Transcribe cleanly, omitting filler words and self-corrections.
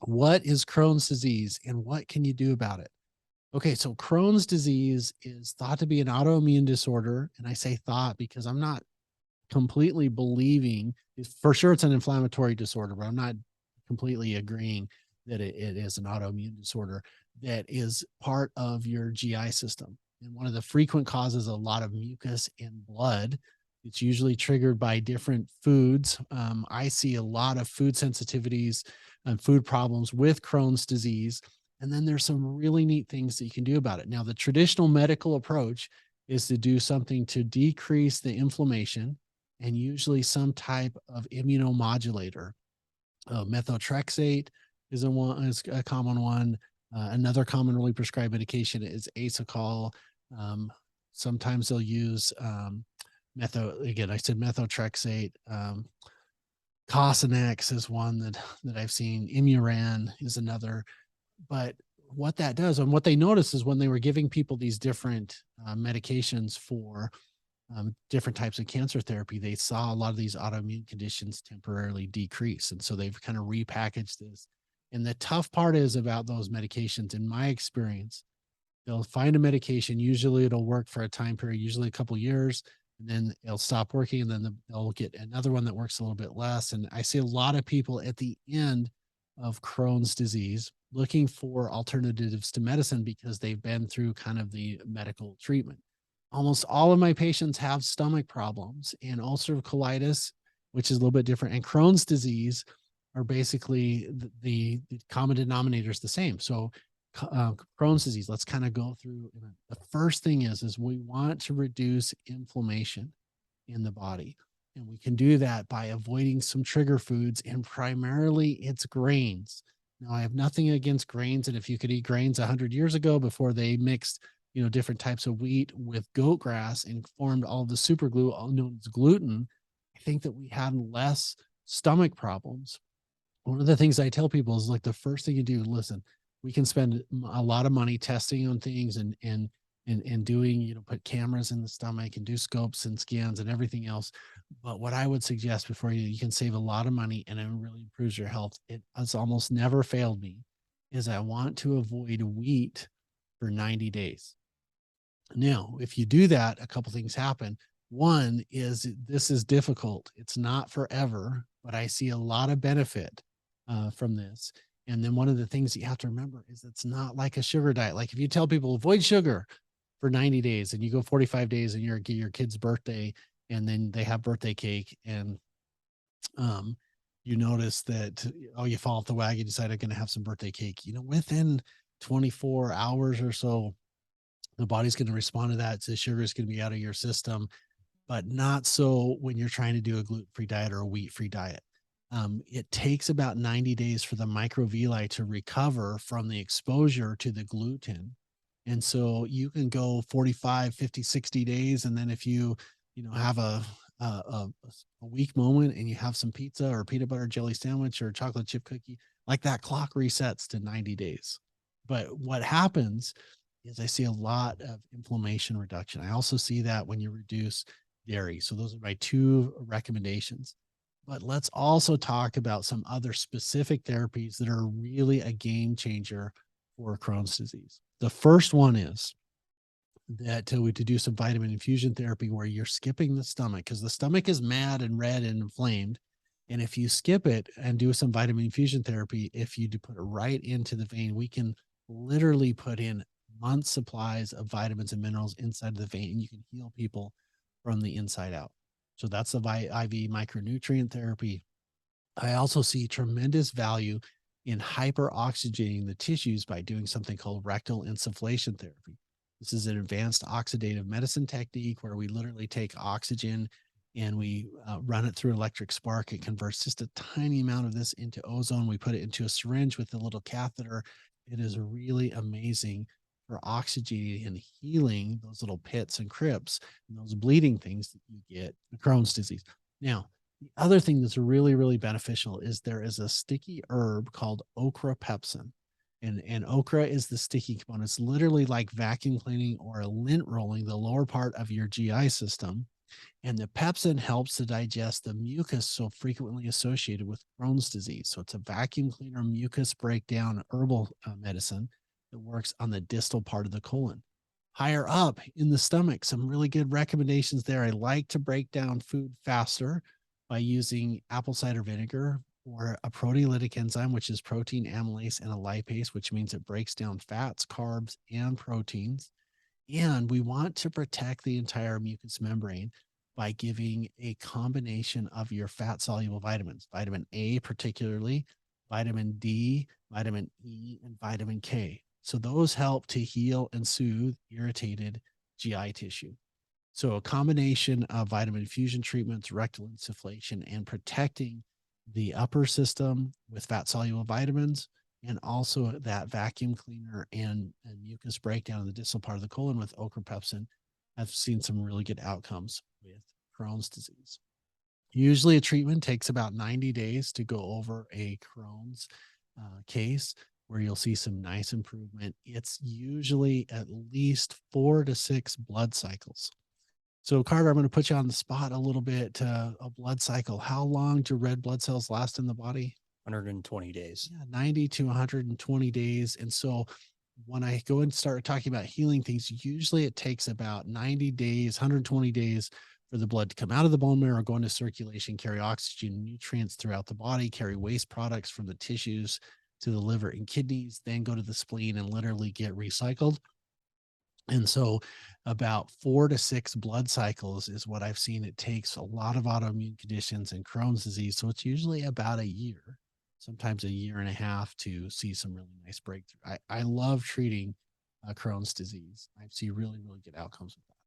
What is Crohn's disease and what can you do about it? Okay, so Crohn's disease is thought to be an autoimmune disorder. And I say thought because I'm not completely believing, for sure it's an inflammatory disorder, but I'm not completely agreeing that it is an autoimmune disorder that is part of your GI system. And one of the frequent causes a lot of mucus in blood. It's usually triggered by different foods. I see a lot of food sensitivities and food problems with Crohn's disease. And then there's some really neat things that you can do about it. Now, the traditional medical approach is to do something to decrease the inflammation and usually some type of immunomodulator. Methotrexate is a common one. Another commonly prescribed medication is Asacol. Um, Sometimes they'll use again, I said methotrexate. Cosinax is one that I've seen. Imuran is another. But what that does, and what they noticed is when they were giving people these different medications for different types of cancer therapy, they saw a lot of these autoimmune conditions temporarily decrease. And so they've kind of repackaged this. And the tough part is about those medications, in my experience, they'll find a medication. Usually it'll work for a time period, usually a couple years, and then it'll stop working. And then they'll get another one that works a little bit less. And I see a lot of people at the end of Crohn's disease looking for alternatives to medicine because they've been through kind of the medical treatment. Almost all of my patients have stomach problems, and ulcerative colitis, which is a little bit different, and Crohn's disease are basically the common denominator is the same. So Crohn's disease, let's kind of go through. The first thing is we want to reduce inflammation in the body. And we can do that by avoiding some trigger foods, and primarily it's grains. Now, I have nothing against grains. And if you could eat grains 100 years ago before they mixed, different types of wheat with goat grass and formed all the super glue, all known as gluten, I think that we had less stomach problems. One of the things I tell people is like the first thing you do, listen, we can spend a lot of money testing on things and doing, put cameras in the stomach and do scopes and scans and everything else. But what I would suggest before you can save a lot of money and it really improves your health. It has almost never failed me is I want to avoid wheat for 90 days. Now, if you do that, a couple things happen. One is this is difficult. It's not forever, but I see a lot of benefit from this. And then one of the things that you have to remember is it's not like a sugar diet. Like if you tell people avoid sugar for 90 days and you go 45 days and your kid's birthday and then they have birthday cake and um you notice that, oh, you fall off the wagon, you decide I'm going to have some birthday cake, within 24 hours or so, the body's going to respond to that. So sugar is going to be out of your system, but not so when you're trying to do a gluten-free diet or a wheat-free diet. It takes about 90 days for the microvilli to recover from the exposure to the gluten. And so you can go 45, 50, 60 days. And then if have a weak moment and you have some pizza or peanut butter jelly sandwich or chocolate chip cookie, like that clock resets to 90 days. But what happens is I see a lot of inflammation reduction. I also see that when you reduce dairy. So those are my two recommendations. But let's also talk about some other specific therapies that are really a game changer for Crohn's disease. The first one is that to do some vitamin infusion therapy where you're skipping the stomach because the stomach is mad and red and inflamed. And if you skip it and do some vitamin infusion therapy, if you do put it right into the vein, we can literally put in months supplies of vitamins and minerals inside of the vein, and you can heal people from the inside out. So that's the IV micronutrient therapy. I also see tremendous value in hyperoxygenating the tissues by doing something called rectal insufflation therapy. This is an advanced oxidative medicine technique where we literally take oxygen and we run it through electric spark. It converts just a tiny amount of this into ozone. We put it into a syringe with a little catheter. It is really amazing for oxygenating and healing those little pits and crypts and those bleeding things that you get Crohn's disease. Now, the other thing that's really, really beneficial is there is a sticky herb called okra pepsin. And okra is the sticky component. It's literally like vacuum cleaning or a lint rolling the lower part of your GI system. And the pepsin helps to digest the mucus so frequently associated with Crohn's disease. So it's a vacuum cleaner mucus breakdown herbal medicine that works on the distal part of the colon. Higher up in the stomach, some really good recommendations there. I like to break down food faster by using apple cider vinegar or a proteolytic enzyme, which is protein amylase and a lipase, which means it breaks down fats, carbs, and proteins. And we want to protect the entire mucous membrane by giving a combination of your fat soluble vitamins, vitamin A, particularly, vitamin D, vitamin E, and vitamin K. So those help to heal and soothe irritated GI tissue. So a combination of vitamin infusion treatments, rectal insufflation, and protecting the upper system with fat soluble vitamins, and also that vacuum cleaner and mucus breakdown in the distal part of the colon with ochrapepsin. I've seen some really good outcomes with Crohn's disease. Usually, a treatment takes about 90 days to go over a Crohn's case where you'll see some nice improvement. It's usually at least 4 to 6 blood cycles. So, Carter, I'm going to put you on the spot a little bit. A blood cycle. How long do red blood cells last in the body? 120 days. Yeah, 90 to 120 days. And so, when I go and start talking about healing things, usually it takes about 90 days, 120 days for the blood to come out of the bone marrow, go into circulation, carry oxygen, nutrients throughout the body, carry waste products from the tissues to the liver and kidneys, then go to the spleen and literally get recycled. And so about 4 to 6 blood cycles is what I've seen. It takes a lot of autoimmune conditions and Crohn's disease. So it's usually about a year, sometimes a year and a half to see some really nice breakthrough. I love treating Crohn's disease. I see really, really good outcomes with